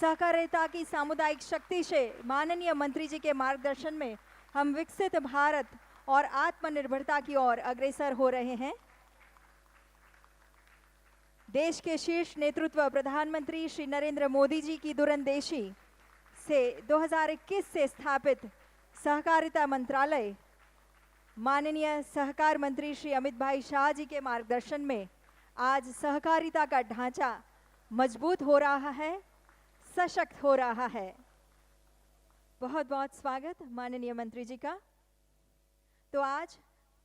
सहकारिता की सामुदायिक शक्ति से माननीय मंत्री जी के मार्गदर्शन में हम विकसित भारत और आत्मनिर्भरता की ओर अग्रसर हो रहे हैं। देश के शीर्ष नेतृत्व प्रधानमंत्री श्री नरेंद्र मोदी जी की दूरंदेशी से 2021 से स्थापित सहकारिता मंत्रालय माननीय सहकार मंत्री श्री अमित भाई शाह जी के मार्गदर्शन में आज सहकारिता का ढांचा मजबूत हो रहा है, सशक्त हो रहा है। बहुत बहुत स्वागत माननीय मंत्री जी का। तो आज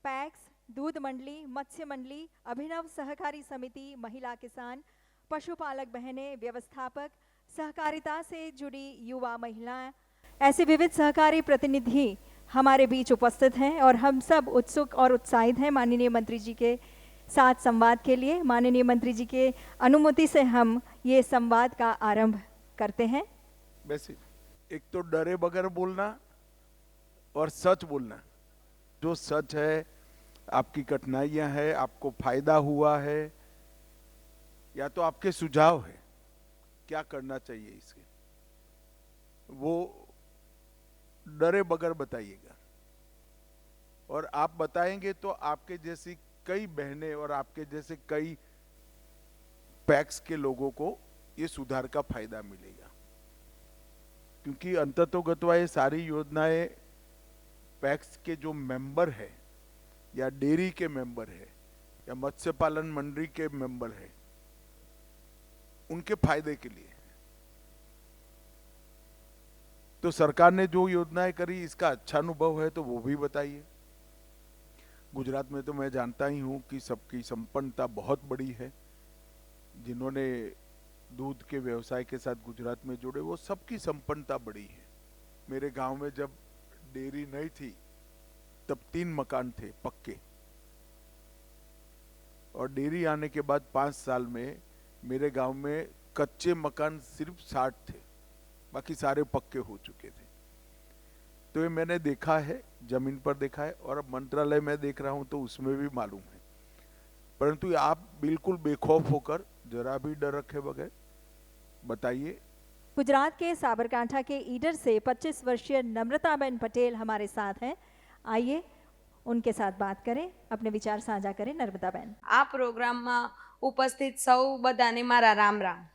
पैक्स, दूध मंडली, मत्स्य मंडली, अभिनव सहकारी समिति, महिला किसान, पशुपालक बहनें, व्यवस्थापक, सहकारिता से जुड़ी युवा महिलाएं, ऐसे विविध सहकारी प्रतिनिधि हमारे बीच उपस्थित हैं और हम सब उत्सुक और उत्साहित हैं माननीय मंत्री जी के साथ संवाद के लिए। माननीय मंत्री जी के अनुमति से हम ये संवाद का आरंभ करते हैं। वैसे एक तो डरे बगैर बोलना और सच बोलना। जो सच है, आपकी कठिनाइयां हैं, आपको फायदा हुआ है या तो आपके सुझाव है क्या करना चाहिए इसके, वो डरे बगैर बताइएगा। और आप बताएंगे तो आपके जैसी कई बहनें और आपके जैसे कई पैक्स के लोगों को ये सुधार का फायदा मिलेगा, क्योंकि अंततोगत्वा ये सारी योजनाएं पैक्स के जो मेंबर है या डेयरी के मेंबर है या मत्स्य पालन मंडली के मेंबर है, उनके फायदे के लिए। तो सरकार ने जो योजनाएं करी, इसका अच्छा अनुभव है तो वो भी बताइए। गुजरात में तो मैं जानता ही हूं कि सबकी संपन्नता बहुत बड़ी है। जिन्होंने दूध के व्यवसाय के साथ गुजरात में जुड़े, वो सबकी संपन्नता बड़ी है। मेरे गांव में जब डेयरी नहीं थी तब 3 मकान थे पक्के, और डेयरी आने के बाद 5 साल में मेरे गांव में कच्चे मकान सिर्फ 60 थे, बाकी सारे पक्के हो चुके थे। तो ये मैंने देखा है, जमीन पर देखा है, और अब मंत्रालय में देख रहा हूं तो उसमें भी मालूम है। परंतु आप बिल्कुल बेखौफ होकर, जरा भी डर रखे बगैर बताइए। गुजरात के साबरकांठा के ईडर से 25 वर्षीय नम्रताबेन पटेल हमारे साथ हैं। आइए उनके साथ बात करें, अपने विचार साझा करें। नर्मदाबेन, आ प्रोग्राम में उपस्थित सौ बधाने मारा राम राम।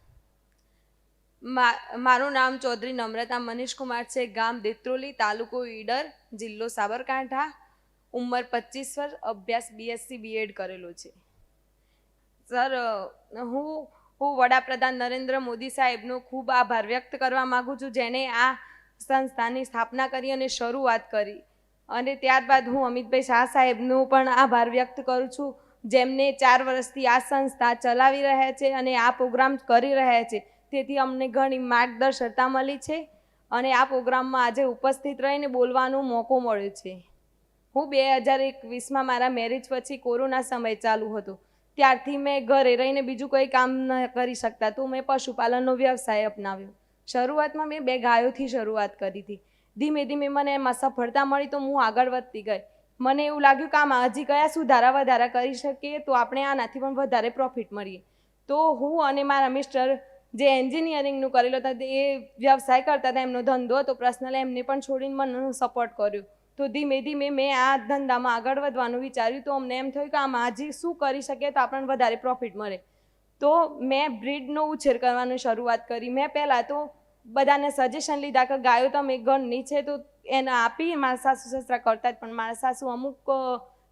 मारू नाम चौधरी नम्रता मनीष कुमार से, गाम देत्रोली, तालुको ईडर, जिल्लो साबरकांठा, उम्र 25 वर्ष, अभ्यास BSc B.Ed करेलो छे। सर, હું વડાપ્રધાન નરેન્દ્ર મોદી સાહેબનો ખૂબ આભાર વ્યક્ત કરવા માગું છું, જેણે આ સંસ્થાની સ્થાપના કરી અને શરૂઆત કરી। અને ત્યારબાદ હું અમિતભાઈ શાહ સાહેબનો પણ આભાર વ્યક્ત કરું છું, જેમને 4 વર્ષથી આ સંસ્થા ચલાવી રહ્યા છે અને આ પ્રોગ્રામ કરી રહ્યા છે। તેથી અમને ઘણી માર્ગદર્શકતા મળી છે અને આ પ્રોગ્રામમાં આજે ઉપસ્થિત રહીને બોલવાનો મોકો મળ્યો છે। હું 2021માં મારા મેરેજ પછી કોરોના સમય ચાલુ હતો, ત્યારથી મેં ઘરે રહીને બીજું કોઈ કામ ન કરી શકતા, તો મેં પશુપાલનનો વ્યવસાય અપનાવ્યો। શરૂઆતમાં મેં 2 ગાયોથી શરૂઆત કરી હતી। ધીમે ધીમે મને એમાં સફળતા મળી તો હું આગળ વધતી ગઈ। મને એવું લાગ્યું કે આમાં હજી કયા સુધારા વધારા કરી શકીએ તો આપણે આનાથી પણ વધારે પ્રોફિટ મળીએ। તો હું અને મારા મિસ્ટર જે એન્જિનિયરિંગનું કરેલો હતા, એ વ્યવસાય કરતા હતા, એમનો ધંધો હતો પર્સનલ, એમને પણ છોડીને મને સપોર્ટ કર્યો। તો ધીમે ધીમે મેં આ ધંધામાં આગળ વધવાનું વિચાર્યું। તો અમને એમ થયું કે આમાં હજી શું કરી શકીએ તો આપણને વધારે પ્રોફિટ મળે। તો મેં બ્રીડનો ઉછેર કરવાની શરૂઆત કરી। મેં પહેલાં તો બધાને સજેશન લીધા કે ગાયો તમે ઘરની છે તો એને આપી। મારા સાસુ સસરા કરતા જ, પણ મારા સાસુ અમુક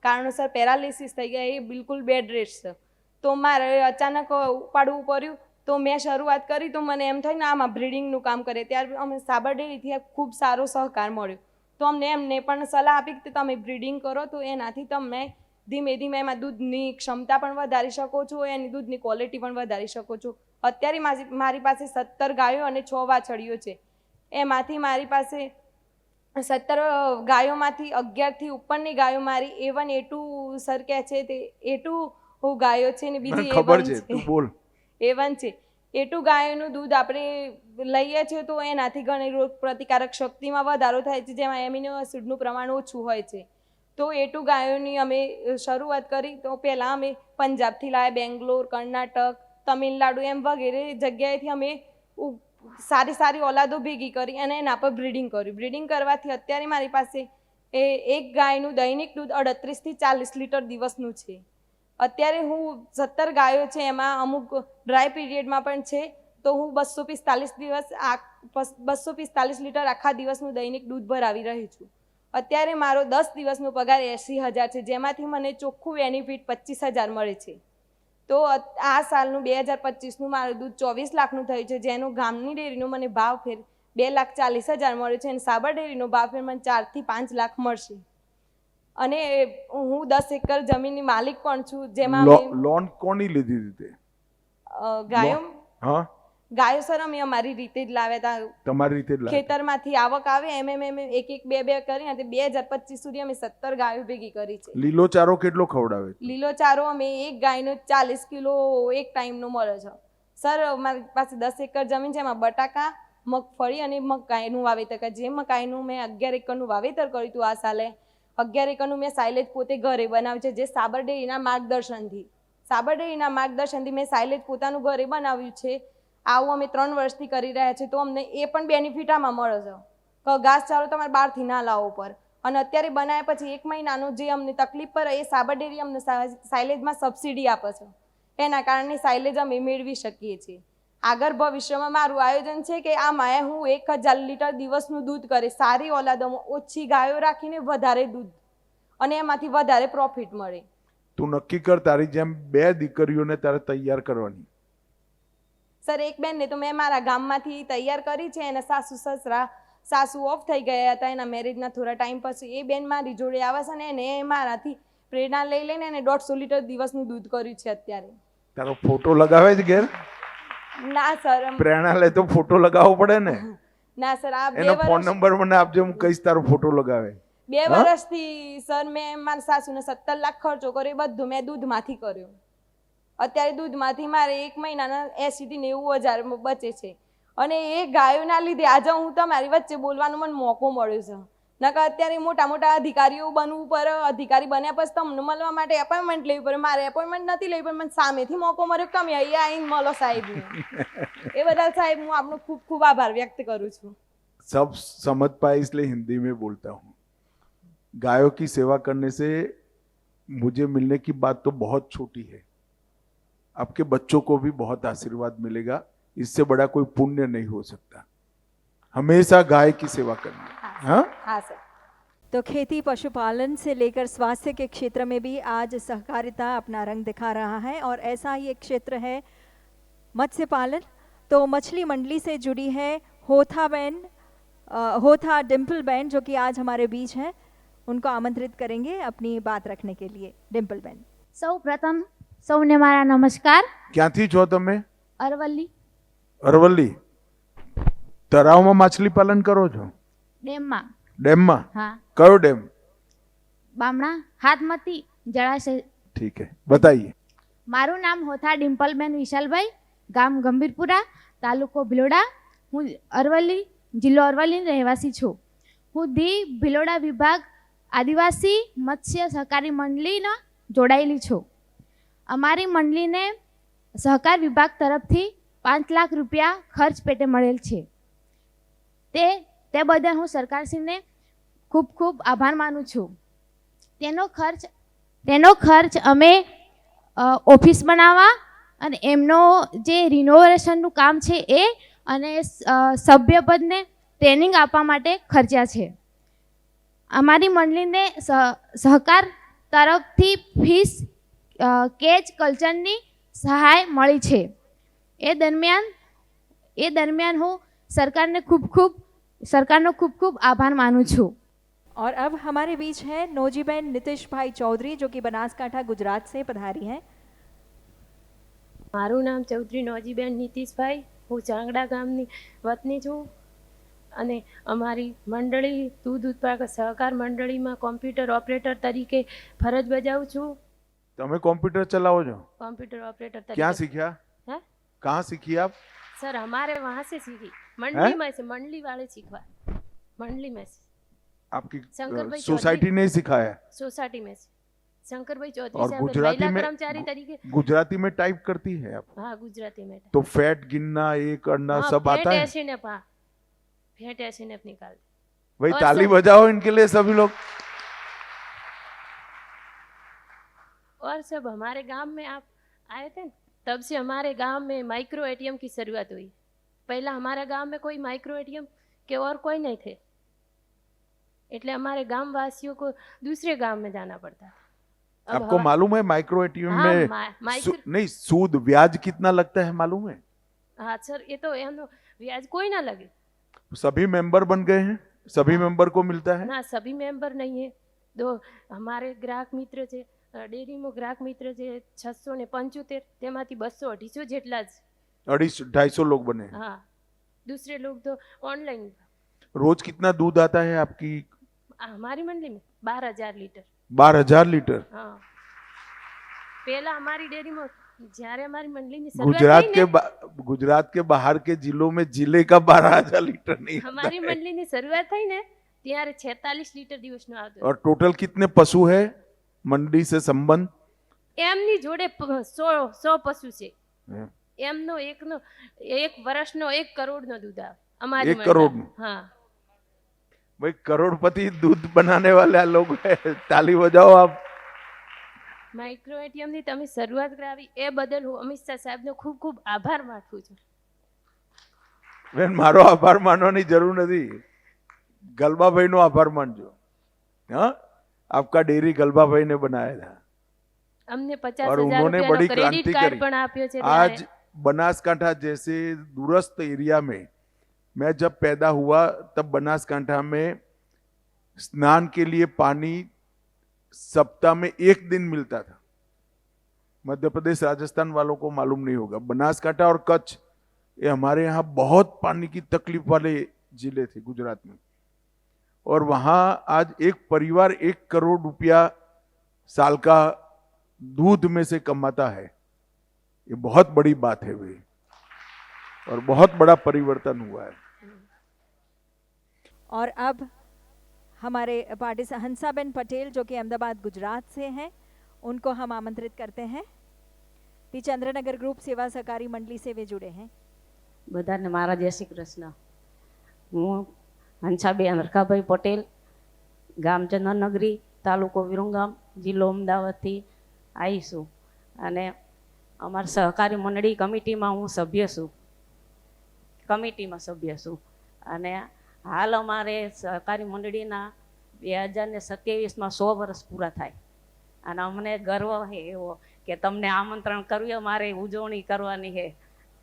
કારણોસર પેરાલિસિસ થઈ ગયા, એ બિલકુલ બેડ રેસ્ટ છે। તો મારે અચાનક ઉપાડવું પડ્યું। તો મેં શરૂઆત કરી તો મને એમ થાય ને આમાં બ્રીડિંગનું કામ કરે, ત્યારે અમે સાબર ડેરીથી ખૂબ સારો સહકાર મળ્યો। તો અમને એમને પણ સલાહ આપી કે તમે બ્રીડિંગ કરો તો એનાથી તમે ધીમે ધીમે એમાં દૂધની ક્ષમતા પણ વધારી શકો છો, એની દૂધની ક્વોલિટી પણ વધારી શકો છો। અત્યારે મારી પાસે 17 ગાયો અને 6 વાછડીઓ છે। એમાંથી મારી પાસે 17 ગાયોમાંથી 11થી ઉપરની ગાયો મારી A1 A2 સર કહે છે તે A2 ગાયો છે, ને બીજી A1 છે। A1 છે। A2 ગાયોનું દૂધ આપણે લઈએ છીએ તો એનાથી ઘણી રોગ પ્રતિકારક શક્તિમાં વધારો થાય છે, જેમાં એમિનો એસિડનું પ્રમાણ ઓછું હોય છે। તો A2 ગાયોની અમે શરૂઆત કરી। તો પહેલાં અમે પંજાબથી લાવ્યા, બેંગ્લોર, કર્ણાટક, તમિલનાડુ એમ વગેરે જગ્યાએથી અમે સારી સારી ઓલાદો ભેગી કરી અને એના પર બ્રીડિંગ કર્યું. બ્રીડિંગ કરવાથી અત્યારે મારી પાસે એક ગાયનું દૈનિક દૂધ 38થી 40 લીટર દિવસનું છે. અત્યારે હું 17 ગાયો છે, એમાં અમુક ડ્રાય પીરિયડમાં પણ છે, તો હું 245 લીટર આખા દિવસનું દૈનિક દૂધ ભરાવી રહી છું. અત્યારે મારો 10 દિવસનો પગાર 80,000 છે, જેમાંથી મને ચોખ્ખું બેનિફિટ 25,000 મળે છે. તો આ સાલનું 2025નું મારું દૂધ 24 લાખનું થયું છે, જેનું ગામની ડેરીનો મને ભાવ ફેર 2,40,000 મળે છે અને સાબર ડેરીનો ભાવ ફેર મને 4 થી 5 લાખ મળશે. અને હું 10 એકર જમીનની માલિક પણ છું, જેમાં લોન કોની લીધી હતી તે? ગાયો હા, ગાયો સર અમે અમારી રીતે જ લાવ્યા હતા. તમારી રીતે જ લાવ્યા? ખેતરમાંથી આવક આવે એમ એક બે કરીને 2025 સુધી અમે 17 ગાયો ભેગી કરી છે. લીલો ચારો કેટલો ખવડાવે? લીલો ચારો અમે એક ગાયનો 40 કિલો એક ટાઈમનો મળે છે. સર મારી પાસે 10 એકર જમીન છે, એમાં બટાકા, મગફળી અને મકાઈનું વાવેતર કરે. જે મકાઈનું મેં 11 એકરનું વાવેતર કર્યું હતું આ સાલે, 11 એકરનું મેં સાયલેજ પોતે ઘરે બનાવ્યું છે, જે સાબર ડેરીના માર્ગદર્શનથી મેં સાયલેજ પોતાનું ઘરે બનાવ્યું છે. આવું અમે 3 વર્ષથી કરી રહ્યા છીએ, તો અમને એ પણ બેનિફિટ આમાં મળે છે કે ઘાસચારો તમારે બહારથી ના લાવવો પડે. અને અત્યારે બનાવ્યા પછી 1 મહિનાનો જે અમને તકલીફ પડે એ સાબર ડેરી અમને સાયલેજમાં સબસિડી આપે છે. એના કારણે સાયલેજ અમે મેળવી શકીએ છીએ. આગળ ભવિષ્યમાં મારું આયોજન છે કે આમાં હું 1,000 લીટર દિવસનું દૂધ કરે, સારી ઓલાદોમાં ઓછી ગાયો રાખીને વધારે દૂધ અને એમાંથી વધારે પ્રોફિટ મળે. તું નક્કી કર, તારી જેમ 2 દીકરીઓને તારે તૈયાર કરવાની. સર એક બેનને તો મેં મારા ગામમાંથી તૈયાર કરી છે, એના સાસુ ઓફ થઈ ગયા હતા એના મેરેજના થોડા ટાઈમ પછી. એ બેન મારી જોડે આવે છે ને એને મારાથી પ્રેરણા લઈને એને 150 લીટર દિવસનું દૂધ કર્યું છે. અત્યારે તારો ફોટો લગાવે છે ઘેર? ના સર, પ્રેરણા લે તો ફોટો લગાવવો પડે ને. ના સર, આ 2 એનો ફોન વર્ષ નંબર મને આપજો, હું કહીશ તારો ફોટો લગાવે. 2 વર્ષથી સર મેં મારા સાસુને 17 લાખ ખર્ચો કર્યો, બધું મેં દૂધમાંથી કર્યો. અત્યારે દૂધમાંથી મારે 1 મહિનાના 80 થી 90,000 બચે છે. અને એ ગાયોના લીધે આજે હું તમારી વચ્ચે બોલવાનો મને મોકો મળ્યો છે. નકર અત્યારે મોટા અધિકારીઓ બનવું પડે, અધિકારી બન્યા પછી તમને મળવા માટે એપોઇન્ટમેન્ટ લેવી પડે. મારે એપોઇન્ટમેન્ટ નથી લેવી પડે, મને સામેથી મોકો મળ્યો, તમે અહીંયા આવીને મળો સાહેબને. એ બદલ સાહેબ હું આપનો ખૂબ ખૂબ આભાર વ્યક્ત કરું છું. सब समझ पाए इसलिए हिंदी में बोलता हूँ. गायों की सेवा करने से मुझे मिलने की बात तो बहुत छोटी है, आपके बच्चों को भी बहुत आशीर्वाद मिलेगा. इससे बड़ा कोई पुण्य नहीं हो सकता. हमेशा गाय की सेवा करनी. हाँ सर. तो खेती पशुपालन से लेकर स्वास्थ्य के क्षेत्र में भी आज सहकारिता अपना रंग दिखा रहा है, और ऐसा ही एक क्षेत्र है मत्स्य पालन. तो मछली मंडली से जुड़ी है होथा डिम्पल बहन, जो कि आज हमारे बीच हैं. उनको आमंत्रित करेंगे अपनी बात रखने के लिए. डिम्पल बहन. સૌ પ્રથમ સૌને મારા નમસ્કાર. ક્યાંથી છો તમે? અરવલ્લી અરવલ્લી. તળાવમાં માછલી પાલન કરો છો? ડેમમાં. ડેમમાં? હા. કયો ડેમ? બામણા હાથમતી જળાશય. ठीक है, बताइए. મારું નામ હોથા ડિમ્પલબેન વિશાલભાઈ, ગામ ગંભીરપુરા, તાલુકો ભિલોડા. હું અરવલ્લી, જિલ્લો અરવલ્લીની રહેવાસી છું. હું ધી ભિલોડા વિભાગ આદિવાસી મત્સ્ય સહકારી મંડળીના જોડાયેલી છું. અમારી મંડળીને સહકાર વિભાગ તરફથી 5 લાખ રૂપિયા ખર્ચ પેટે મળેલ છે. તે બદલ હું સરકારશ્રીને ખૂબ ખૂબ આભાર માનું છું. તેનો ખર્ચ અમે ઓફિસ બનાવવા અને એમનો જે રિનોવેશનનું કામ છે એ અને સભ્યપદને ટ્રેનિંગ આપવા માટે ખર્ચ્યા છે. અમારી મંડળીને સહકાર તરફથી ફિશ કેચ કલ્ચરની સહાય મળી છે. એ દરમિયાન હું સરકારનો ખૂબ ખૂબ આભાર માનું છું. और अब हमारे बीच है नोजीबेन नितिश भाई चौधरी, जो कि बनासकांठा गुजरात से पधारी हैं. મારું નામ ચૌધરી નોજીબેન નીતિશભાઈ, હું ચાંગડા ગામની વતની છું અને અમારી મંડળી દૂધ ઉત્પાદક સહકાર મંડળીમાં કોમ્પ્યુટર ઓપરેટર તરીકે ફરજ બજાવું છું. તમે કોમ્પ્યુટર ચલાવો છો? કોમ્પ્યુટર ઓपरेटर तरीके. क्या सीखा? हैं? कहाँ सीखी आप? सर हमारे वहाँ से सीखी, मंडली में से, मंडली वाले सीखवा, मंडली में से. आपकी शंकर भाई सोसाइटी ने सिखाया? सोसाइटी में से. शंकरभाई चौधरी और साहब गुजराती महिला में कर्मचारी तरीके। गुजराती में टाइप करती है आप? हाँ, गुजराती में। तो फैट गिनना ये करना हाँ, सब आता है? फेट एसिनेप निकाल। भाई और ताली सब- बजाओ इनके लिए सभी लोग। और सब हमारे गांव में आप आए थे न, तब से हमारे गांव में माइक्रो एटीएम की शुरुआत हुई। पहला हमारे गांव में कोई माइक्रो एटीएम के और कोई नहीं थे, એટલે हमारे गांव वासियों को दूसरे गांव में जाना पड़ता था। अब आपको मालूम है माइक्रो एटीएम हाँ, में नहीं सूद ब्याज कितना लगता है मालूम है? हाँ सर, ये तो एनो ब्याज कोई ना लगे सभी मेंबर बन गए हैं, सभी हाँ। मेंबर को मिलता है? ना, सभी मेंबर नहीं है। दो हमारे ग्राहक मित्र છે, ડેરીમાં ગ્રાહક મિત્ર છે 675, તેમાંથી 200-250 જેટલા જ। 250-250 लोग बने हैं। हाँ, दूसरे लोग तो ऑनलाइन। रोज कितना दूध आता है आपकी हमारी मंडली में 12,000 लीटर। 12,000 लीटर? हाँ, पहला हमारी डेयरी में જ્યારે અમારી મંડળીની गुजरात શરૂઆત के થઈ ને, गुजरात के बाहर के जिलों में जिले का 12,000 लीटर नहीं आता અમારી है। મંડળીની શરૂઆત થઈ ને ત્યારે 46 લીટર દિવસનો આવતો। और टोटल कितने पशु है मंडी से संबंध? એમની જોડે 100 પશુ છે। हैं? એમનો એકનો 1 વર્ષનો 1 કરોડનો दूध આવે અમારી 1 करोड़? हाँ, भाई करोड़पति दूध बनाने वाले लोग हैं, ताली बजाओ आप। માઇક્રો એટીએમની તમે શરૂઆત કરાવી એ બદલ હું અમિત શાહ સાહેબનો ખૂબ ખૂબ આભાર માનું છું। બેન મારો આભાર માનવાની જરૂર નથી, ગલબાભાઈ નો આભાર માનજો। हाँ, आपका डेयरी गलबाभाई ने बनाया था અમને और 50,000 उन्होंने રૂપિયાનો बड़ी ક્રેડિટ क्रांति કાર્ડ करी। પણ આપ્યો છે। आज बनासकांठा जैसे दूरस्थ एरिया में, मैं जब पैदा हुआ तब बनासकांठा में स्नान के लिए पानी सप्ताह में 1 दिन मिलता था। मध्य प्रदेश राजस्थान वालों को मालूम नहीं होगा, बनासकांठा और कच्छ ये हमारे यहाँ बहुत पानी की तकलीफ वाले जिले थे गुजरात में। और वहां आज एक परिवार 1 करोड़ रुपया साल का दूध में से कमाता है, ये बहुत बड़ी बात है भाई, और बहुत बड़ा परिवर्तन हुआ है। और अब हमारे पार्टी से हंसाबेन पटेल जो कि अहमदाबाद गुजरात से हैं, उनको हम आमंत्रित करते हैं। पी चंद्रनगर ग्रुप सेवा सहकारी मंडली से वे जुड़े हैं। બધાને મારા જય શ્રી કૃષ્ણ। હું હંસાબેન હરખાભાઈ પટેલ, ગામ ચંદનનગરી, તાલુકો વિરમગામ, જિલ્લો અમદાવાદથી આવી છું અને અમારા સહકારી મંડળી કમિટીમાં હું સભ્ય છું, અને હાલ અમારે સહકારી મંડળીના 2027માં 100 વર્ષ પૂરા થાય અને અમને ગર્વ છે એવો કે તમને આમંત્રણ કર્યું, અમારે ઉજવણી કરવાની છે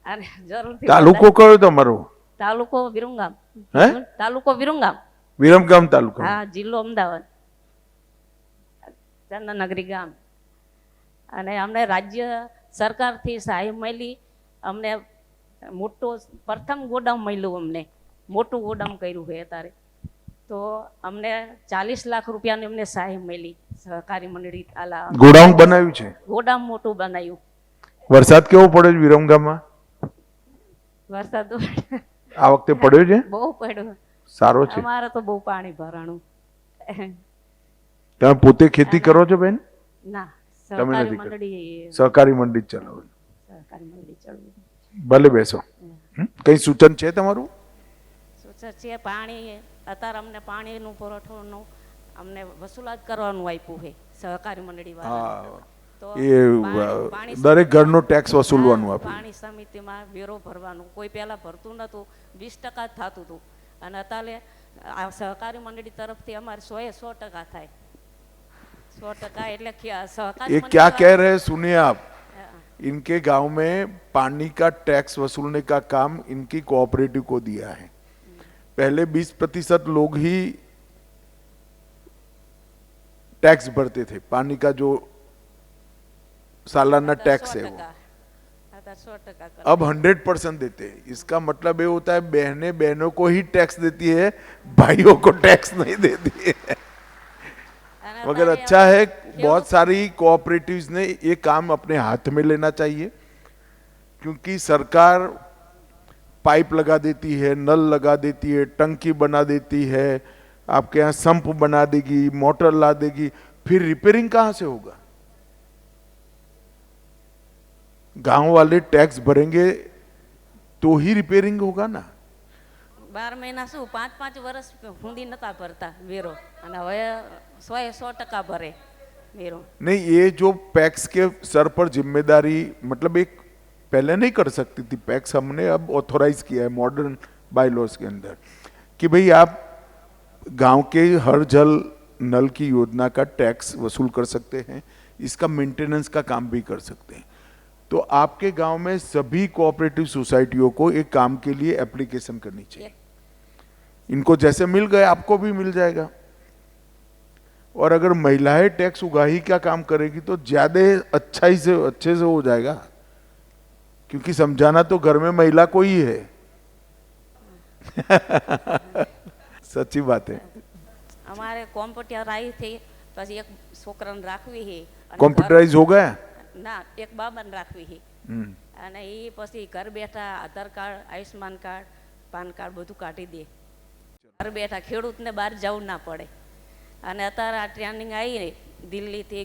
અને જરૂરથી तालुको कयो तमारो? તાલુકો વિરમગામ। હે? તાલુકો વિરમગામ, विरमगाम तालुका। હા, જિલ્લો અમદાવાદ, ચંદનનગરી ગામ। અને અમને રાજ્ય સરકારથી સહાય મળી, અમને મોટો પ્રથમ ગોડાઉન મળ્યું, અમને મોટું ગોડાઉન કર્યું છે અત્યારે, તો અમને 40 લાખ રૂપિયાની અમને સહાય મળી સહકારી મંડળી આલા गोडाउन बनाव्યું છે? ગોડાઉન મોટું બનાવ્યું। વરસાદ કેવો પડ્યો છે વિરમગામમાં? વરસાદ આ વખતે પડ્યો છે? બહુ પડ્યો, સારો છે। અમારે તો બહુ પાણી ભરાણું। તમે પોતે ખેતી કરો છો બેન? ના, તમે સહકારી નથી કરતા? મંડળી, સહકારી મંડી જ ચલાવો છો? સહકારી મંડળી ચડવું। ભલે બેસો। કઈ સૂચન છે તમારું? સૂચન છે પાણી, અત્યારે અમને પાણીનું પુરવઠોનું અમને વસૂલાત કરવાનું આપ્યું છે સહકારી મંડળી વાળા। હા, તો એ પાણી દરેક ઘરનો ટેક્સ વસૂલવાનું આપ્યું। પાણી સમિતિમાં વેરો ભરવાનું, કોઈ પહેલા ભરતું નતું, 20% જ થતું હતું, અને અત્યારે આ સહકારી મંડળી તરફથી અમારે 100% થાય। 100% એટલે સહકારી ये क्या कह रहे हैं सुनिए आप। इनके गांव में पानी का टैक्स वसूलने का काम इनकी कोऑपरेटिव को दिया है। पहले 20% लोग ही टैक्स भरते थे, पानी का जो सालाना टैक्स है वो, 100% अब 100% देते हैं। इसका मतलब ये होता है बहनों को ही टैक्स देती है, भाइयों को टैक्स नहीं देती है। मगर अच्छा है, बहुत सारी कोऑपरेटिव्स ने ये काम अपने हाथ में लेना चाहिए, क्योंकि सरकार पाइप लगा देती है, नल लगा देती है, टंकी बना देती है, आपके यहाँ संप बना देगी, मोटर ला देगी, फिर रिपेयरिंग कहां से होगा? गांव वाले टैक्स भरेंगे तो ही रिपेयरिंग होगा ना। 12 મહિના શું 5-5 વર્ષ સુધી નતા ભરતા વેરો અને હવે 100% ભરે વેરો। नहीं, ये जो पैक्स के सर पर जिम्मेदारी, मतलब एक पहले नहीं कर सकती थी पैक्स, हमने अब ऑथोराइज किया है मॉडर्न बायलॉज के अंदर कि भाई आप गांव के हर जल नल की योजना का टैक्स वसूल कर सकते हैं, इसका मेंटेनेंस का काम भी कर सकते हैं। तो आपके गांव में सभी कोऑपरेटिव सोसाइटियों को एक काम के लिए एप्लीकेशन करनी चाहिए। इनको जैसे मिल गए आपको भी मिल जाएगा। और अगर महिलाएं टैक्स उगाही का काम करेगी तो ज्यादा अच्छे से हो जाएगा, क्योंकि समझाना तो घर में महिला को ही है। सच्ची बात है। અમારે કોમ્પ્યુટર આવી થઈ પછી એક છોકરાને રાખવી છે અને कॉम्प्यूटराइज हो गया? ના એક બાબાને રાખવી છે અને એ પછી ઘર બેઠા Aadhaar card, Ayushman card, PAN card બધું કાઢી દે। ઘર બેઠા ખેડૂતને બહાર જવું ના પડે। અને અત્યારે આ ટ્રેનિંગ આવી દિલ્હીથી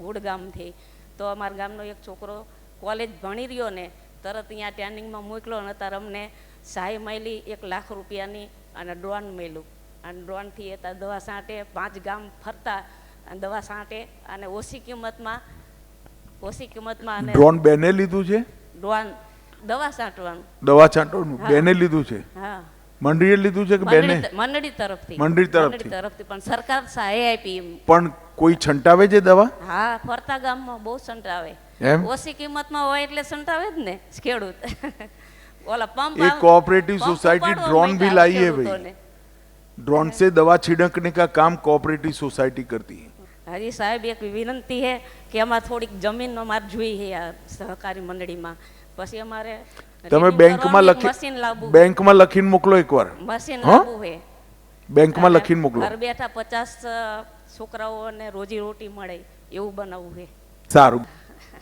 ગુડગામથી, તો અમારા ગામનો એક છોકરો કોલેજ ભણી રહ્યો ને તરત અહીંયા ટ્રેનિંગમાં મોકલો અને અત્યારે અમને સહાય મળી 1 લાખ રૂપિયાની અને ડ્રોન મળ્યું। અને ડ્રોનથી એ દવા છાંટે, 5 ગામ ફરતા અને દવા છાંટે અને ઓછી કિંમતમાં અને ડ્રોન બેને લીધું છે? ડ્રોન દવા છાંટવાનું, દવા છાંટવાનું બેને લીધું છે? હા, મંડળીએ લીધું છે કે બેને? મંડળી તરફથી। મંડળી તરફથી પણ સરકાર સહાય આપી। પણ કોઈ છંટાવે છે દવા? હા, ફરતા ગામમાં બહુ છંટાવે। એમ? ઓછી કિંમતમાં હોય એટલે છંટાવે જ ને ખેડૂત। ઓલા પંપ एक कोऑपरेटिव सोसाइटी ड्रोन भी लाई है भाई। ड्रोन से दवा छिड़कने का काम कोऑपरेटिव सोसाइटी करती है। હજી સાહેબ એક વિનંતી છે કે અમારે થોડીક જમીન અમારે જોઈ છે આ સહકારી મંડળીમાં, પછી અમારે તમે મશીન લાવવું, બેંકમાં લખીને મોકલો એકવાર। મશીન લાવવું છે બેંકમાં લખીને મોકલો। ઘર બેઠા 50 છોકરાઓને રોજી રોટી મળે એવું બનાવવું છે। સારું।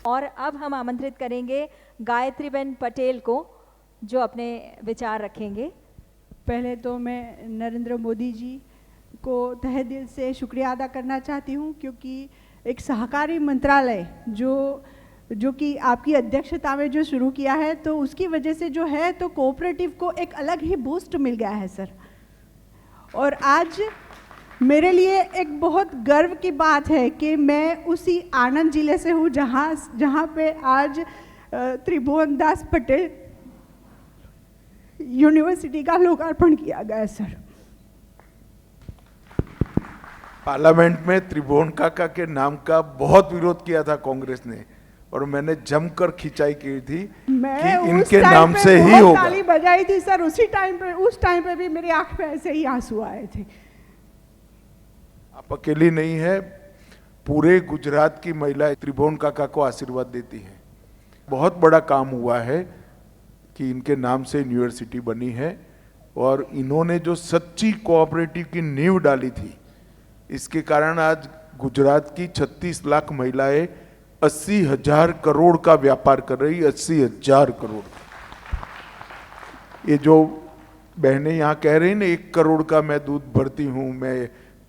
और अब हम आमंत्रित करेंगे गायत्रीबेन पटेल को, जो अपने विचार रखेंगे। पहले तो मैं नरेंद्र मोदी जी को तहे दिल से शुक्रिया अदा करना चाहती हूँ, क्योंकि एक सहकारी मंत्रालय जो कि आपकी अध्यक्षता में जो शुरू किया है, तो उसकी वजह से जो है तो कोऑपरेटिव को एक अलग ही बूस्ट मिल गया है सर। और आज मेरे लिए एक बहुत गर्व की बात है कि मैं उसी आनंद जिले से हूँ जहाँ पे आज त्रिभुवन दास पटेल यूनिवर्सिटी का लोकार्पण किया गया सर। पार्लियामेंट में त्रिभुवन काका के नाम का बहुत विरोध किया था कांग्रेस ने, और मैंने जमकर खिंचाई की थी कि इनके नाम से ही होगा। ताली बजाई थी सर उस टाइम पे भी मेरी आंख में ऐसे ही आंसू आए थे। आप अकेली नहीं है, पूरे गुजरात की महिलाएं त्रिभुवन काका को आशीर्वाद देती हैं। बहुत बड़ा काम हुआ है कि इनके नाम से यूनिवर्सिटी बनी है, और इन्होंने जो सच्ची कोऑपरेटिव की नींव डाली थी, इसके कारण आज गुजरात की 36 लाख महिलाएं 80,000 करोड़ का व्यापार कर रही। 80,000 करोड़। ये जो बहनें यहाँ कह रही ना 1 करोड़ का मैं दूध भरती हूँ, मैं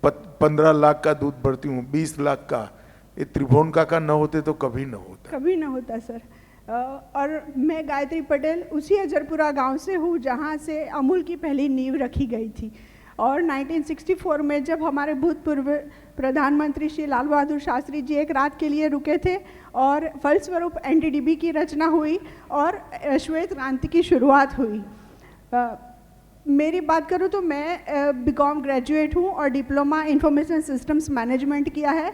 15 लाख का दूध भरती हूँ, 20 लाख का, ये त्रिभुवन काका न होते तो कभी न होता। कभी न होता सर। और मैं गायत्री पटेल उसी अजरपुरा गांव से हूँ जहाँ से अमूल की पहली नींव रखी गई थी। और 1964 में जब हमारे भूतपूर्व प्रधानमंत्री श्री लाल बहादुर शास्त्री जी एक रात के लिए रुके थे, और फलस्वरूप एनडीडीबी की रचना हुई और श्वेत क्रांति की शुरुआत हुई। मेरी बात करूँ तो मैं बीकॉम ग्रेजुएट हूँ और डिप्लोमा इंफॉर्मेशन सिस्टम्स मैनेजमेंट किया है।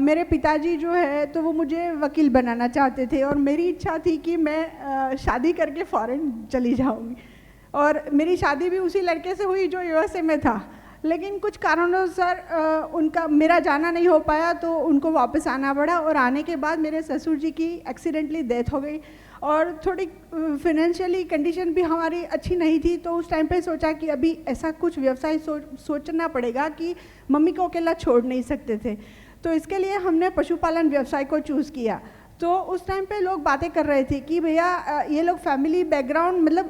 मेरे पिताजी जो है तो वो मुझे वकील बनाना चाहते थे, और मेरी इच्छा थी कि मैं शादी करके फॉरेन चली जाऊँगी, और मेरी शादी भी उसी लड़के से हुई जो यूएसए में था। लेकिन कुछ कारणों सर उनका मेरा जाना नहीं हो पाया, तो उनको वापस आना पड़ा। और आने के बाद मेरे ससुर जी की एक्सीडेंटली डेथ हो गई, और थोड़ी फिनेंशियली कंडीशन भी हमारी अच्छी नहीं थी। तो उस टाइम पे सोचा कि अभी ऐसा कुछ व्यवसाय सोचना पड़ेगा कि मम्मी को अकेला छोड़ नहीं सकते थे। तो इसके लिए हमने पशुपालन व्यवसाय को चूज़ किया। तो उस टाइम पे लोग बातें कर रहे थे कि भैया ये लोग फैमिली बैकग्राउंड मतलब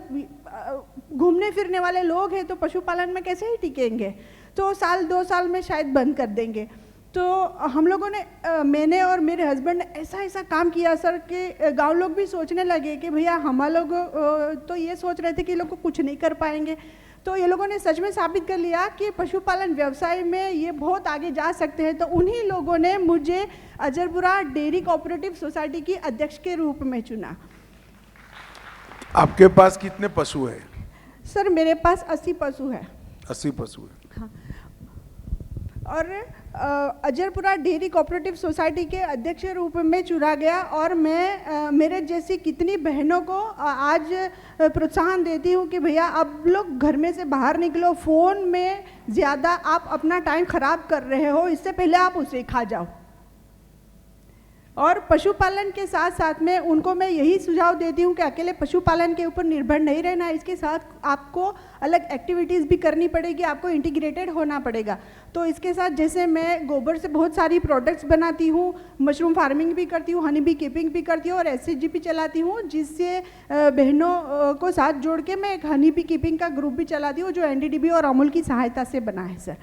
घूमने फिरने वाले लोग हैं, तो पशुपालन में कैसे ही टिकेंगे, तो 1-2 साल में शायद बंद कर देंगे। तो हम लोगों ने मैंने और मेरे हस्बैंड ने ऐसा ऐसा काम किया सर कि गांव लोग भी सोचने लगे कि भैया हम लोग तो ये सोच रहे थे कि ये लोग कुछ नहीं कर पाएंगे, तो ये लोगों ने सच में साबित कर लिया कि पशुपालन व्यवसाय में ये बहुत आगे जा सकते हैं। तो उन्हीं लोगों ने मुझे अजरपुरा डेयरी कोऑपरेटिव सोसाइटी की अध्यक्ष के रूप में चुना। आपके पास कितने पशु है? सर मेरे पास 80 पशु है। 80 पशु है। हाँ। और अजरपुरा डेयरी कोऑपरेटिव सोसाइटी के अध्यक्ष रूप में चुना गया और मैं मेरे जैसी कितनी बहनों को आज प्रोत्साहन देती हूँ कि भैया आप लोग घर में से बाहर निकलो, फ़ोन में ज़्यादा आप अपना टाइम ख़राब कर रहे हो, इससे पहले आप उसे खा जाओ। और पशुपालन के साथ साथ में उनको मैं यही सुझाव देती हूँ कि अकेले पशुपालन के ऊपर निर्भर नहीं रहना, इसके साथ आपको अलग एक्टिविटीज़ भी करनी पड़ेगी, आपको इंटीग्रेटेड होना पड़ेगा। तो इसके साथ जैसे मैं गोबर से बहुत सारी प्रोडक्ट्स बनाती हूँ, मशरूम फार्मिंग भी करती हूँ, हनी बी कीपिंग भी करती हूँ और SHG चलाती हूँ, जिससे बहनों को साथ जोड़ के मैं एक हनी बी कीपिंग का ग्रुप भी चलाती हूँ जो NDDB और अमूल की सहायता से बना है सर।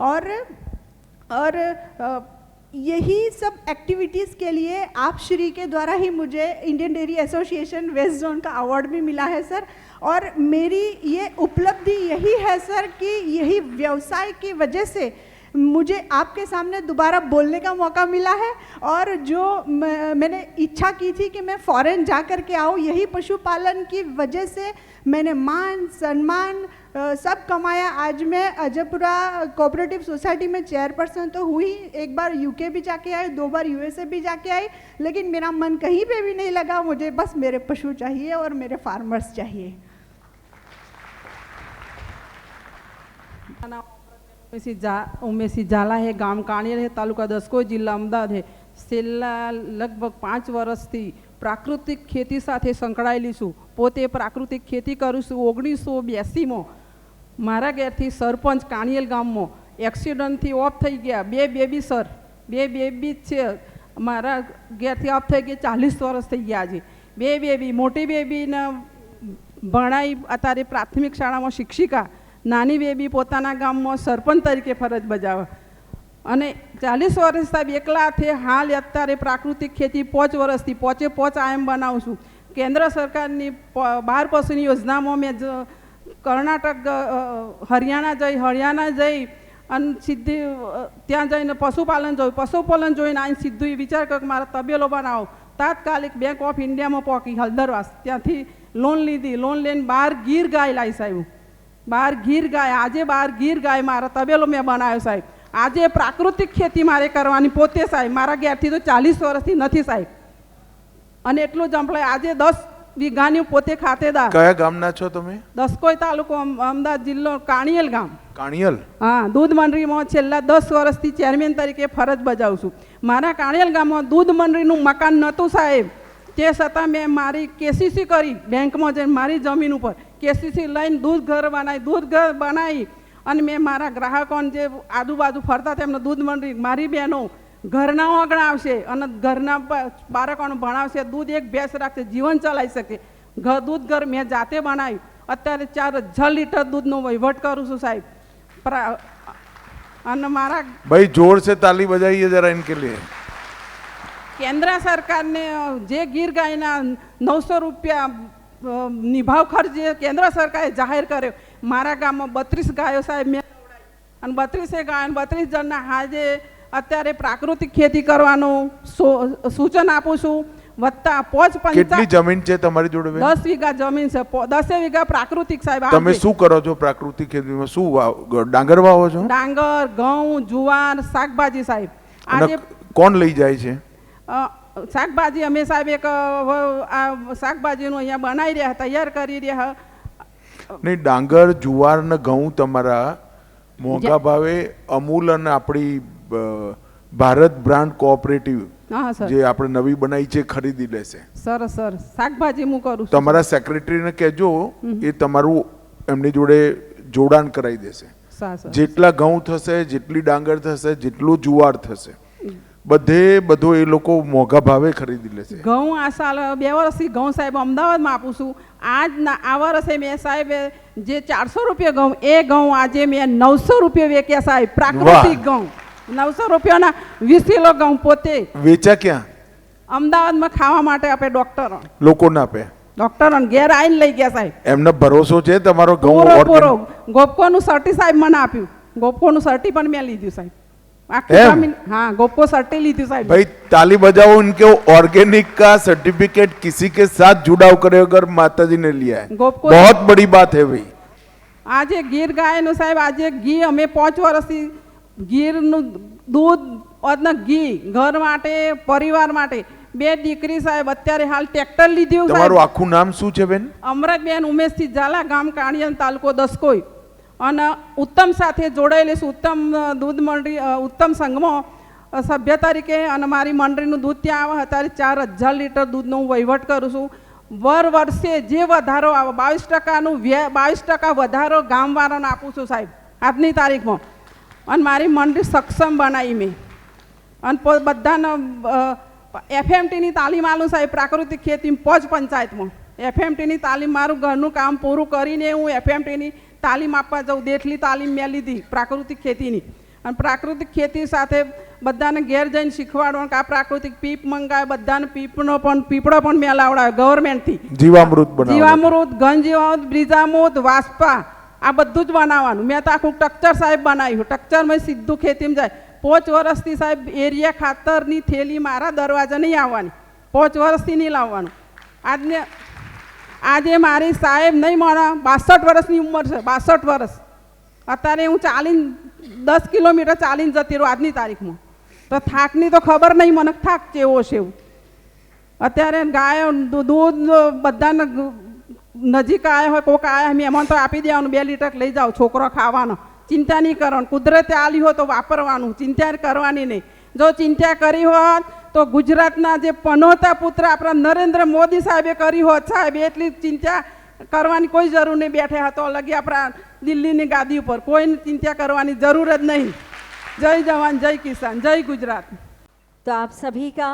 और यही सब एक्टिविटीज़ के लिए आप श्री के द्वारा ही मुझे Indian dairy association west zone का अवार्ड भी मिला है सर। और मेरी ये उपलब्धि यही है सर कि यही व्यवसाय की वजह से मुझे आपके सामने दोबारा बोलने का मौका मिला है। और जो मैंने इच्छा की थी कि मैं फॉरेन जा कर के आऊँ, यही पशुपालन की वजह से मैंने मान सम्मान सब कमाया। आज मैं अजरपुरा कोऑपरेटिव सोसाइटी में चेयरपर्सन तो हुई, एक बार UK भी जाके आई, 2 बार USA भी जाके आई, लेकिन मेरा मन कहीं पे भी नहीं लगा। मुझे बस मेरे पशु चाहिए और मेरे फार्मर्स चाहिए। उमेशी झाला है, गाम काणियल है, तालुका दसकोई, जिल्ला अमदावाद है। છેલ્લા લગભગ 5 વર્ષથી પ્રાકૃતિક ખેતી સાથે સંકળાયેલી છું। પોતે પ્રાકૃતિક ખેતી કરું છું। 1982માં મારા ઘેરથી સરપંચ કાણિયેલ ગામમાં એક્સિડન્ટથી ઓફ થઈ ગયા। 2 બેબી સર, 2 બેબી છે મારા ઘેરથી ઓફ થઈ ગયા। 40 વર્ષ થઈ ગયા આજે। 2 બેબી, મોટી બેબીને ભણાઈ અત્યારે પ્રાથમિક શાળામાં શિક્ષિકા, નાની બેબી પોતાના ગામમાં સરપંચ તરીકે ફરજ બજાવે અને 40 વર્ષ સાહેબ એકલા છે। હાલ અત્યારે પ્રાકૃતિક ખેતી 5 વર્ષથી 5 આયમ બનાવું છું। કેન્દ્ર સરકારની 12 પશુની યોજનામાં મેં કર્ણાટક, હરિયાણા જઈ અને સીધી ત્યાં જઈને પશુપાલન જોયું। પશુપાલન જોઈને આવીને સીધું વિચાર કર્યો કે મારા તબેલો બનાવો। તાત્કાલિક બેંક ઓફ ઇન્ડિયામાં પહોંચી હલદરવાસ, ત્યાંથી લોન લીધી। લોન લઈને 12 ગીર ગાય લાવી સાહેબ, 12 ગીર ગાય। આજે 12 ગીર ગાય મારા તબેલો મેં બનાવ્યો સાહેબ। આજે પ્રાકૃતિક ખેતી મારે કરવાની પોતે સાહેબ, મારા ઘેરથી તો 40 વર્ષથી નથી સાહેબ। અને એટલું જ સંભળાય આજે 10 વીઘાની પોતે ખાતેદાર। કયા ગામના છો તમે? દસકોઈ તાલુકો, અમદાવાદ જિલ્લો, કાણિયેલ ગામ। કાણિયેલ? હા, દૂધ મંડળીમાં છેલ્લા 10 વર્ષથી ચેરમેન તરીકે ફરજ બજાવું છું। મારા કાણિયેલ ગામમાં દૂધ મંડળીનું મકાન નહોતું સાહેબ, તે છતાં મેં મારી KCC કરી, બેંકમાં જઈને મારી જમીન ઉપર KCC લઈને દૂધ ઘર બનાવી અને મેં મારા ગ્રાહકોને જે આજુબાજુ ફરતા તેમને દૂધ મંડળી, મારી બહેનો ઘરના આંગણ આવશે અને ઘરના બાળકોને ભણાવશે, દૂધ એક ભેંસ રાખશે, જીવન ચલાવી શકે। દૂધ ઘર મેં જાતે બનાવ્યું। અત્યારે 4000 લીટર દૂધનો વહીવટ કરું છું સાહેબ। અને મારા भाई जोर से ताली बजाइए जरा इनके लिए। કેન્દ્ર સરકારને જે ગીર ગાયના 900 રૂપિયા નિભાવ ખર્ચ જે કેન્દ્ર સરકારે જાહેર કર્યો, મારા ગામમાં 32 ગાયો સાહેબ મેં અને 32 ગાય 32 જણના હાજે અત્યારે પ્રાકૃતિક ખેતી કરવાનું સૂચન આપું છું। વત્તા 5 કેટલી જમીન છે તમારી જોડે? 10 વીઘા જમીન છે। 10 વીઘા પ્રાકૃતિક સાહેબ। તમે શું કરો છો પ્રાકૃતિક ખેતીમાં? શું ડાંગર વાવો છો? ડાંગર, ઘઉં, જુવાર, શાકભાજી સાહેબ। આજે કોણ લઈ જાય છે શાકભાજી? અમે સાહેબ એક શાકભાજીનું અહીંયા બનાવી રહ્યા, તૈયાર કરી રહ્યા। નહીં, ડાંગર, જુવાર ને ઘઉં તમારા મોંઘા ભાવે અમૂલ અને આપણી ભારત બ્રાન્ડ કોઓપરેટિવ જે આપણે નવી બનાવી છે ખરીદી લેશે। સરસ સરસ। શાકભાજી હું કરું છું। તમારા સેક્રેટરીને કહેજો, એ તમારું એમની જોડે જોડાણ કરાવી દેશે। જેટલા ઘઉં થશે, જેટલી ડાંગર થશે, જેટલું જુવાર થશે, બધો એ લોકો મોંઘા ભાવે ખરીદી લેશે। ઘઉં આ સાલ 2 વર્ષથી ઘઉં સાહેબ અમદાવાદમાં આપું છું। આ વર્ષે મેં સાહેબ જે 400 રૂપિયા ઘઉં, એ ઘઉં આજે મેં 900 રૂપિયા વેચ્યા સાહેબ, પ્રાકૃતિક ઘઉં। 900 રૂપિયાના 20 કિલો ઘઉં પોતે વેચા ક્યાં? અમદાવાદમાં ખાવા માટે આપે ડોક્ટરો લોકોને આપે? ડોક્ટરોને ઘેર આવીને લઈ ગયા સાહેબ. એમને ભરોસો છે તમારો ઘઉં પૂરો organic? ગોપકોનું સર્ટી સાહેબ મને આપ્યું. ગોપકોનું સર્ટી પણ મેં લીધું સાહેબ. આખી એમ? જમીન હા ગોપકો સર્ટી લીધું સાહેબ. भाई ताली बजाओ, इनके ऑर्गेनिक का सर्टिफिकेट किसी के साथ जुड़ाव करे अगर माता जी ने लिया है, गोपको- बहुत बड़ी बात है भाई. આજે ગીર ગાયનું સાહેબ આજે ઘી અમે 5 વર્ષથી ગીરનું દૂધ અને ઘી ઘર માટે પરિવાર માટે બે દીકરી સાહેબ અત્યારે હાલ ટ્રેક્ટર લીધું તમારું સાહેબ. આખું નામ શું છે બેન? અમરતબેન ઉમેશથી ઝાલા ગામ કાણિયન તાલુકો દસકોઈ અને ઉત્તમ સાથે જોડાયેલી છું. ઉત્તમ દૂધ મંડળી ઉત્તમ સંઘમાં સભ્ય તરીકે અને મારી મંડળીનું દૂધ ત્યાં આવે અત્યારે 4000 લીટર દૂધનો હું વહીવટ કરું છું. વર્ષે જે વધારો આવે 22%નું 22% વધારો ગામવાળાને આપું છું સાહેબ આજની તારીખમાં. અને મારી મંડળી સક્ષમ બનાવી મેં અને બધાને એફએમટીની તાલીમ આલું સાહેબ પ્રાકૃતિક ખેતી પોચ પંચાયતમાં. એફએમટીની તાલીમ મારું ઘરનું કામ પૂરું કરીને હું એફએમટીની તાલીમ આપવા જાઉં. દેશની તાલીમ મેં લીધી પ્રાકૃતિક ખેતીની અને પ્રાકૃતિક ખેતી સાથે બધાને ઘેર જઈને શીખવાડવાનું કે આ પ્રાકૃતિક પીપ મંગાવે બધાને પીપળો પણ મેં લાવડાવ્યો ગવર્મેન્ટથી. જીવામૃત બનાવો. જીવામૃત ઘનજીવામૃત બ્રિજામૃત વાસ્પા આ બધું જ બનાવવાનું. મેં તો આખું ટક્ચર સાહેબ બનાવ્યું. ટક્ચરમાં સીધું ખેતીમાં જાય. 5 વર્ષથી સાહેબ એરિયા ખાતરની થેલી મારા દરવાજા નહીં આવવાની. 5 વર્ષથી નહીં લાવવાનું. આજે મારી સાહેબ નહીં મારા 62 વર્ષની ઉંમર છે. 62 વર્ષ અત્યારે હું ચાલીને 10 કિલોમીટર ચાલીને જતી રહું આજની તારીખમાં. તો થાકની તો ખબર નહીં મને થાક કેવો છે એવું. અત્યારે ગાયો દૂધ બધાને નજીક આવ્યા હોય કોક આવ્યા મહેમાન તો આપી દેવાનું 2 લીટર લઈ જાઓ છોકરો ખાવાનો. ચિંતા નહીં કરવાનું. કુદરતે આલી હોય તો વાપરવાનું. ચિંતા કરવાની નહીં. જો ચિંતા કરી હોત તો ગુજરાતના જે પનોતા પુત્ર આપણા નરેન્દ્ર મોદી સાહેબે કરી હોત સાહેબ એટલી ચિંતા કરવાની કોઈ જરૂર નહીં. બેઠે હતો લગી આપણા દિલ્હીની ગાદી ઉપર કોઈ ચિંતા કરવાની જરૂર જ નહીં. जय जवान जय किसान जय गुजरात. तो आप सभी का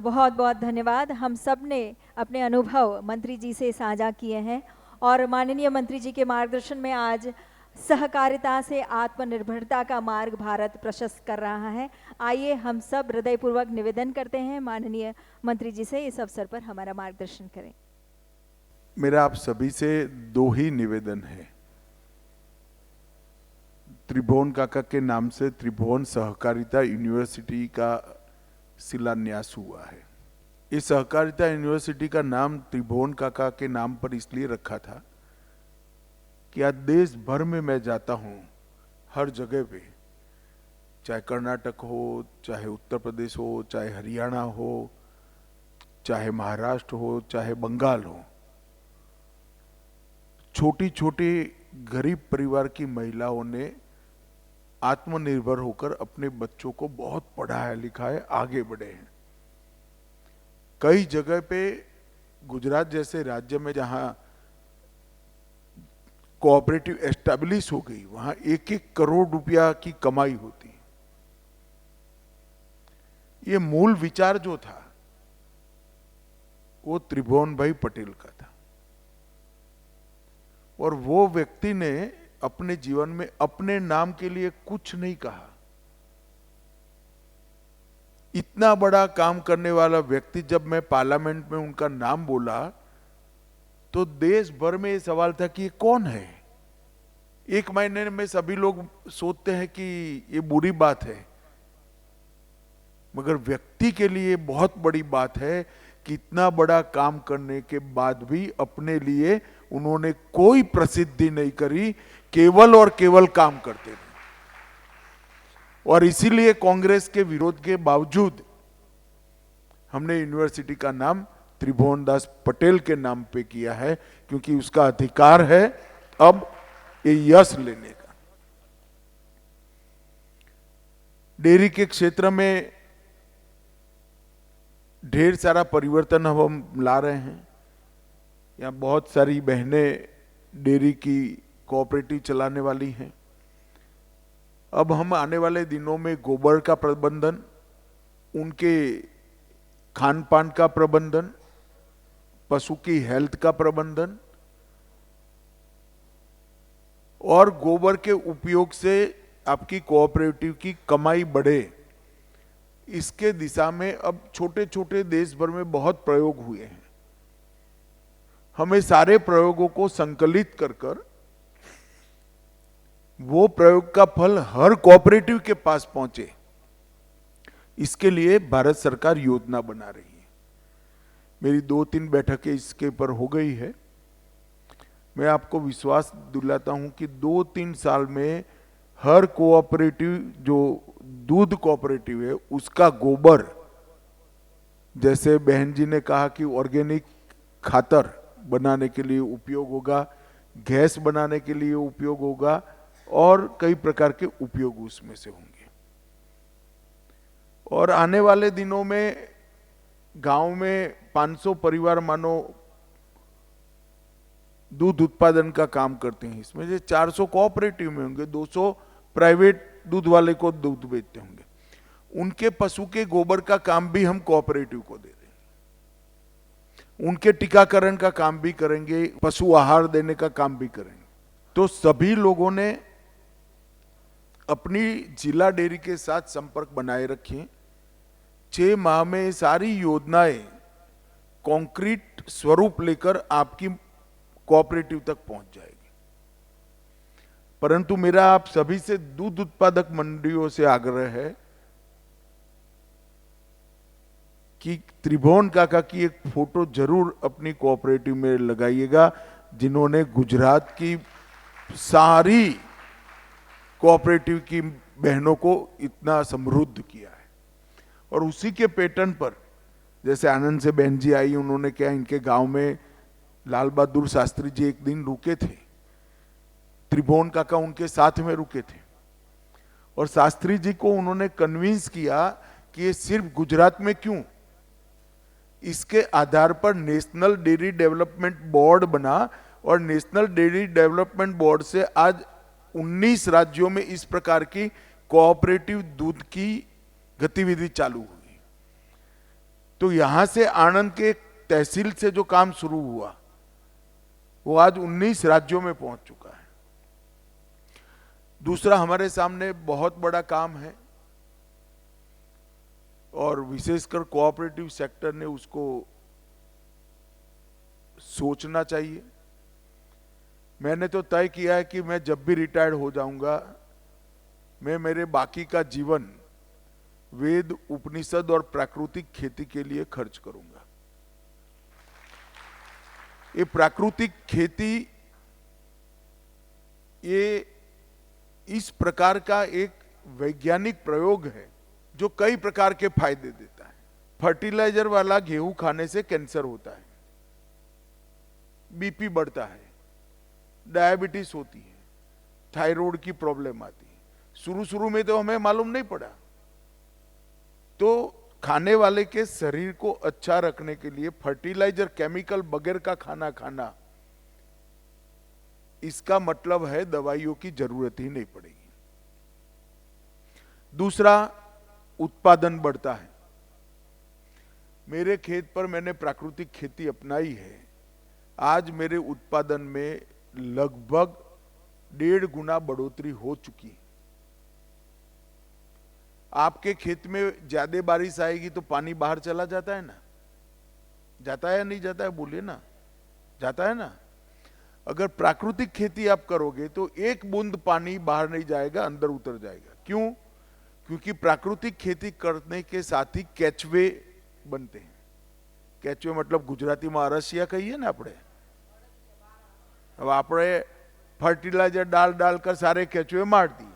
बहुत बहुत धन्यवाद. हम सब ने अपने अनुभव मंत्री जी से साझा किए हैं और माननीय मंत्री जी के मार्गदर्शन में आज सहकारिता से आत्मनिर्भरता का मार्ग भारत प्रशस्त कर रहा है. आइए हम सब हृदयपूर्वक निवेदन करते हैं माननीय मंत्री जी से इस अवसर पर हमारा मार्गदर्शन करें. मेरा आप सभी से 2 ही निवेदन है. त्रिभुवन काका के नाम से त्रिभुवन सहकारिता यूनिवर्सिटी का शिलान्यास हुआ है. इस सहकारिता यूनिवर्सिटी का नाम त्रिभुवन काका के नाम पर इसलिए रखा था कि आज देश भर में मैं जाता हूं, हर जगह पे, चाहे कर्नाटक हो, चाहे उत्तर प्रदेश हो, चाहे हरियाणा हो, चाहे महाराष्ट्र हो, चाहे बंगाल हो, छोटी छोटी गरीब परिवार की महिलाओं ने आत्मनिर्भर होकर अपने बच्चों को बहुत पढ़ाया लिखाया, आगे बढ़े हैं. कई जगह पे गुजरात जैसे राज्य में जहां कोऑपरेटिव एस्टेब्लिश हो गई वहां 1-1 करोड़ रुपया की कमाई होती. ये मूल विचार जो था वो त्रिभुवन भाई पटेल का था और वो व्यक्ति ने अपने जीवन में अपने नाम के लिए कुछ नहीं कहा. इतना बड़ा काम करने वाला व्यक्ति, जब मैं पार्लियामेंट में उनका नाम बोला तो देश भर में ये सवाल था कि ये कौन है. 1 महीने में सभी लोग सोचते हैं कि ये बुरी बात है, मगर व्यक्ति के लिए बहुत बड़ी बात है कि इतना बड़ा काम करने के बाद भी अपने लिए उन्होंने कोई प्रसिद्धि नहीं करी, केवल और केवल काम करते रहे. और इसीलिए कांग्रेस के विरोध के बावजूद हमने यूनिवर्सिटी का नाम त्रिभुवन दास पटेल के नाम पे किया है, क्योंकि उसका अधिकार है अब ये यश लेने का. डेयरी के क्षेत्र में ढेर सारा परिवर्तन हम ला रहे हैं. यहाँ बहुत सारी बहनें डेयरी की कोऑपरेटिव चलाने वाली हैं. अब हम आने वाले दिनों में गोबर का प्रबंधन, उनके खान पान का प्रबंधन, पशु की हेल्थ का प्रबंधन और गोबर के उपयोग से आपकी कोऑपरेटिव की कमाई बढ़े, इसके दिशा में अब छोटे छोटे देश भर में बहुत प्रयोग हुए हैं। हमें सारे प्रयोगों को संकलित कर कर वो प्रयोग का फल हर कोऑपरेटिव के पास पहुंचे, इसके लिए भारत सरकार योजना बना रही है। मेरी 2-3 बैठकें इसके ऊपर हो गई है। मैं आपको विश्वास दिलाता हूं कि 2-3 साल में हर कोऑपरेटिव, जो दूध कोऑपरेटिव है, उसका गोबर, जैसे बहन जी ने कहा कि ऑर्गेनिक खातर बनाने के लिए उपयोग होगा, गैस बनाने के लिए उपयोग होगा और कई प्रकार के उपयोग उसमें से होंगे। और आने वाले दिनों में गांव में 500 परिवार मानो दूध उत्पादन का काम करते हैं। इसमें से 400 कोऑपरेटिव में होंगे, 200 प्राइवेट दूध वाले को दूध बेचते होंगे। उनके पशु के गोबर का काम भी हम कोऑपरेटिव को दे देंगे, उनके टीकाकरण का काम भी करेंगे, पशु आहार देने का काम भी करेंगे। तो सभी लोगों ने अपनी जिला डेयरी के साथ संपर्क बनाए रखें। 6 माह में सारी योजनाएं कॉन्क्रीट स्वरूप लेकर आपकी कोऑपरेटिव तक पहुंच जाएगी। परंतु मेरा आप सभी से, दूध उत्पादक मंडियों से आग्रह है कि त्रिभुवन काका की एक फोटो जरूर अपनी कोऑपरेटिव में लगाइएगा, जिन्होंने गुजरात की सारी कोऑपरेटिव की बहनों को इतना समृद्ध किया है। और उसी के पैटर्न पर, जैसे आनंद से बहन जी आई, उन्होंने क्या, इनके गांव में लाल बहादुर शास्त्री जी एक दिन रुके थे, त्रिभुवन काका उनके साथ में रुके थे और शास्त्री जी को उन्होंने कन्विंस किया कि ये सिर्फ गुजरात में क्यों, इसके आधार पर नेशनल डेयरी डेवलपमेंट बोर्ड बना और नेशनल डेयरी डेवलपमेंट बोर्ड से आज 19 राज्यों में इस प्रकार की कोऑपरेटिव दूध की गतिविधि चालू हुई। तो यहां से आनंद के तहसील से जो काम शुरू हुआ वो आज 19 राज्यों में पहुंच चुका है। दूसरा, हमारे सामने बहुत बड़ा काम है और विशेषकर कोऑपरेटिव सेक्टर ने उसको सोचना चाहिए। मैंने तो तय किया है कि मैं जब भी रिटायर्ड हो जाऊंगा, मैं मेरे बाकी का जीवन वेद, उपनिषद और प्राकृतिक खेती के लिए खर्च करूंगा। ये प्राकृतिक खेती, ये इस प्रकार का एक वैज्ञानिक प्रयोग है जो कई प्रकार के फायदे देता है। फर्टिलाइजर वाला गेहूं खाने से कैंसर होता है, बीपी बढ़ता है, डायबिटीज होती है, थायराइड की प्रॉब्लम आती है। शुरू शुरू में तो हमें मालूम नहीं पड़ा। तो खाने वाले के शरीर को अच्छा रखने के लिए फर्टिलाइजर, केमिकल बगैर का खाना खाना, इसका मतलब है दवाइयों की जरूरत ही नहीं पड़ेगी। दूसरा, उत्पादन बढ़ता है। मेरे खेत पर मैंने प्राकृतिक खेती अपनाई है। आज मेरे उत्पादन में लगभग 1.5 गुना बढ़ोतरी हो चुकी है। आपके खेत में ज्यादा बारिश आएगी तो पानी बाहर चला जाता है ना, जाता है या नहीं जाता है, बोलिए ना, जाता है ना। अगर प्राकृतिक खेती आप करोगे तो 1 बूंद पानी बाहर नहीं जाएगा, अंदर उतर जाएगा। क्यों? क्योंकि प्राकृतिक खेती करने के साथ ही केचवे बनते हैं। केचवे मतलब गुजराती में अरसिया कहिए ना આપણે। अब આપણે फर्टिलाइजर डाल डालकर सारे केचवे मार दिए।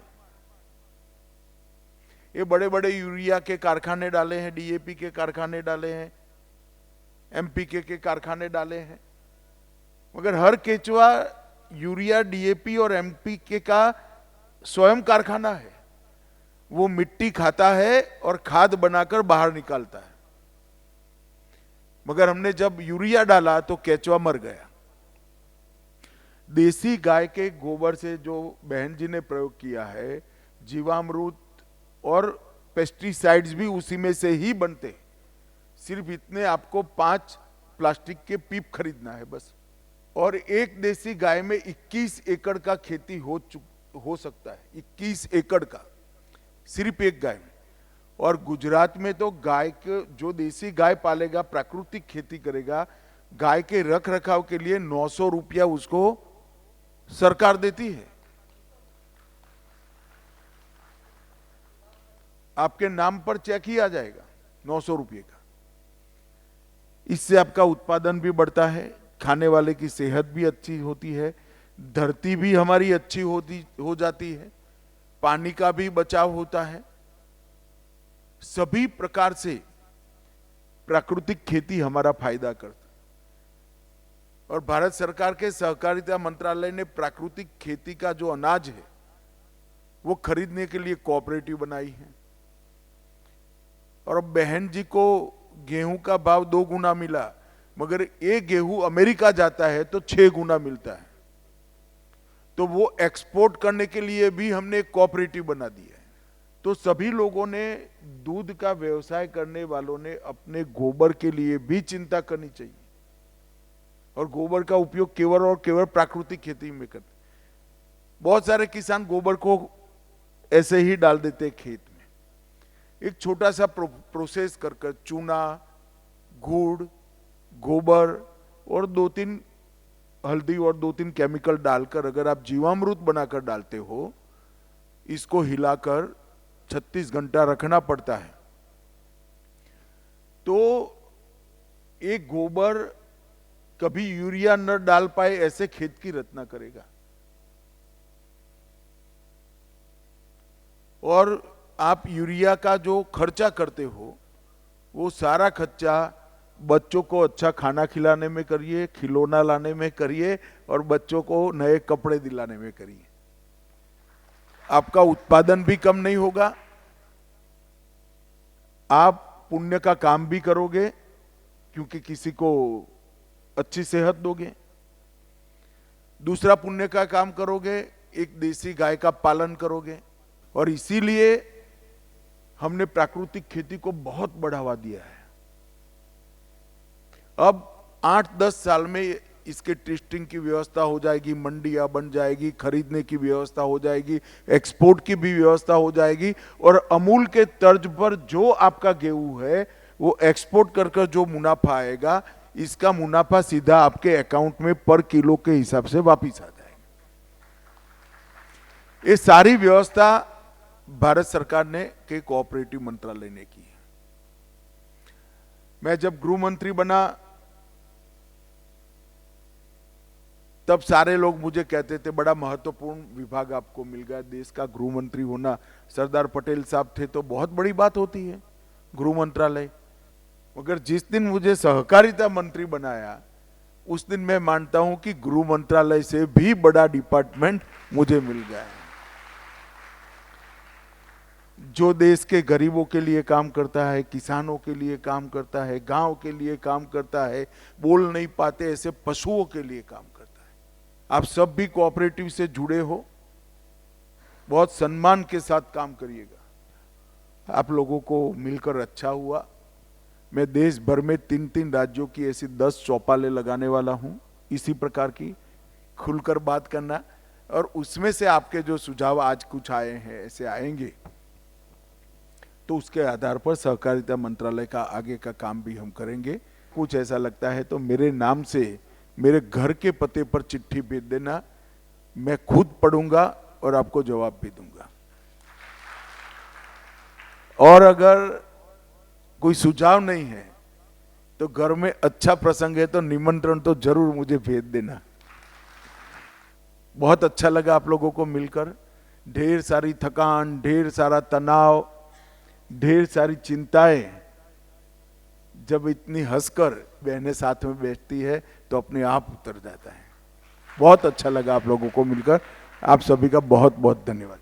ये बड़े बड़े यूरिया के कारखाने डाले हैं, डीएपी के कारखाने डाले हैं, एमपीके के कारखाने डाले हैं, मगर हर केचवा यूरिया, डीएपी और एमपीके का स्वयं कारखाना है। वो मिट्टी खाता है और खाद बनाकर बाहर निकालता है। मगर हमने जब यूरिया डाला तो केचवा मर गया। देसी गाय के गोबर से जो बहन जी ने प्रयोग किया है, जीवामृत और पेस्टिसाइड्स भी उसी में से ही बनते। सिर्फ इतने आपको 5 प्लास्टिक के पीप खरीदना है बस। और एक देसी गाय में 21 एकड़ का खेती हो हो सकता है 21 एकड़ का, सिर्फ एक गाय में। और गुजरात में तो गाय के, जो देसी गाय पालेगा, प्राकृतिक खेती करेगा, गाय के रख रखाव के लिए 900 रुपया उसको सरकार देती है। आपके नाम पर चेक ही आ जाएगा 900 रुपये का। इससे आपका उत्पादन भी बढ़ता है, खाने वाले की सेहत भी अच्छी होती है, धरती भी हमारी अच्छी हो जाती है, पानी का भी बचाव होता है। सभी प्रकार से प्राकृतिक खेती हमारा फायदा करता है। और भारत सरकार के सहकारिता मंत्रालय ने प्राकृतिक खेती का जो अनाज है वो खरीदने के लिए कोऑपरेटिव बनाई है। और अब बहन जी को गेहूं का भाव 2 गुना मिला, मगर एक गेहूं अमेरिका जाता है तो 6 गुना मिलता है। तो वो एक्सपोर्ट करने के लिए भी हमने एक कोऑपरेटिव बना दिया है। तो सभी लोगों ने, दूध का व्यवसाय करने वालों ने अपने गोबर के लिए भी चिंता करनी चाहिए। और गोबर का उपयोग केवल और केवल प्राकृतिक खेती में करते। बहुत सारे किसान गोबर को ऐसे ही डाल देते खेत में। एक छोटा सा प्रोसेस कर चूना, गुड़, गोबर और 2-3 हल्दी और 2-3 केमिकल डालकर अगर आप जीवामृत बनाकर डालते हो, इसको हिलाकर 36 घंटा रखना पड़ता है। तो एक गोबर कभी यूरिया न डाल पाए ऐसे खेत की रचना करेगा। और आप यूरिया का जो खर्चा करते हो, वो सारा खर्चा बच्चों को अच्छा खाना खिलाने में करिए, खिलौना लाने में करिए और बच्चों को नए कपड़े दिलाने में करिए। आपका उत्पादन भी कम नहीं होगा, आप पुण्य का काम भी करोगे क्योंकि किसी को अच्छी सेहत दोगे। दूसरा पुण्य का काम करोगे, एक देसी गाय का पालन करोगे। और इसीलिए हमने प्राकृतिक खेती को बहुत बढ़ावा दिया है। अब 8-10 साल में इसके टेस्टिंग की व्यवस्था हो जाएगी, मंडियां बन जाएगी, खरीदने की व्यवस्था हो जाएगी, एक्सपोर्ट की भी व्यवस्था हो जाएगी। और अमूल के तर्ज पर जो आपका गेहूं है वो एक्सपोर्ट कर जो मुनाफा आएगा, इसका मुनाफा सीधा आपके अकाउंट में पर किलो के हिसाब से वापिस आ जाएगा। ये सारी व्यवस्था भारत सरकार ने के कोऑपरेटिव मंत्रालय ने की है। मैं जब गृह मंत्री बना तब सारे लोग मुझे कहते थे बड़ा महत्वपूर्ण विभाग आपको मिल गया, देश का गृह मंत्री होना। सरदार पटेल साहब थे तो बहुत बड़ी बात होती है गृह मंत्रालय। मगर जिस दिन मुझे सहकारिता मंत्री बनाया उस दिन मैं मानता हूं कि गृह मंत्रालय से भी बड़ा डिपार्टमेंट मुझे मिल गया है, जो देश के गरीबों के लिए काम करता है, किसानों के लिए काम करता है, गांव के लिए काम करता है, बोल नहीं पाते ऐसे पशुओं के लिए काम करता है। आप सब भी कोऑपरेटिव से जुड़े हो, बहुत सम्मान के साथ काम करिएगा। आप लोगों को मिलकर अच्छा हुआ। मैं देश भर में 3-3 राज्यों की ऐसी 10 चौपालें लगाने वाला हूं, इसी प्रकार की खुलकर बात करना। और उसमें से आपके जो सुझाव आज कुछ आए हैं, ऐसे आएंगे, तो उसके आधार पर सहकारिता मंत्रालय का आगे का काम भी हम करेंगे। कुछ ऐसा लगता है तो मेरे नाम से मेरे घर के पते पर चिट्ठी भेज देना, मैं खुद पढ़ूंगा और आपको जवाब भी दूंगा। और अगर कोई सुझाव नहीं है तो घर में अच्छा प्रसंग है तो निमंत्रण तो जरूर मुझे भेज देना। बहुत अच्छा लगा आप लोगों को मिलकर। ढेर सारी थकान, ढेर सारा तनाव, ढेर सारी चिंताएं जब इतनी हंसकर बहनें साथ में बैठती है तो अपने आप उतर जाता है। बहुत अच्छा लगा आप लोगों को मिलकर। आप सभी का बहुत बहुत धन्यवाद।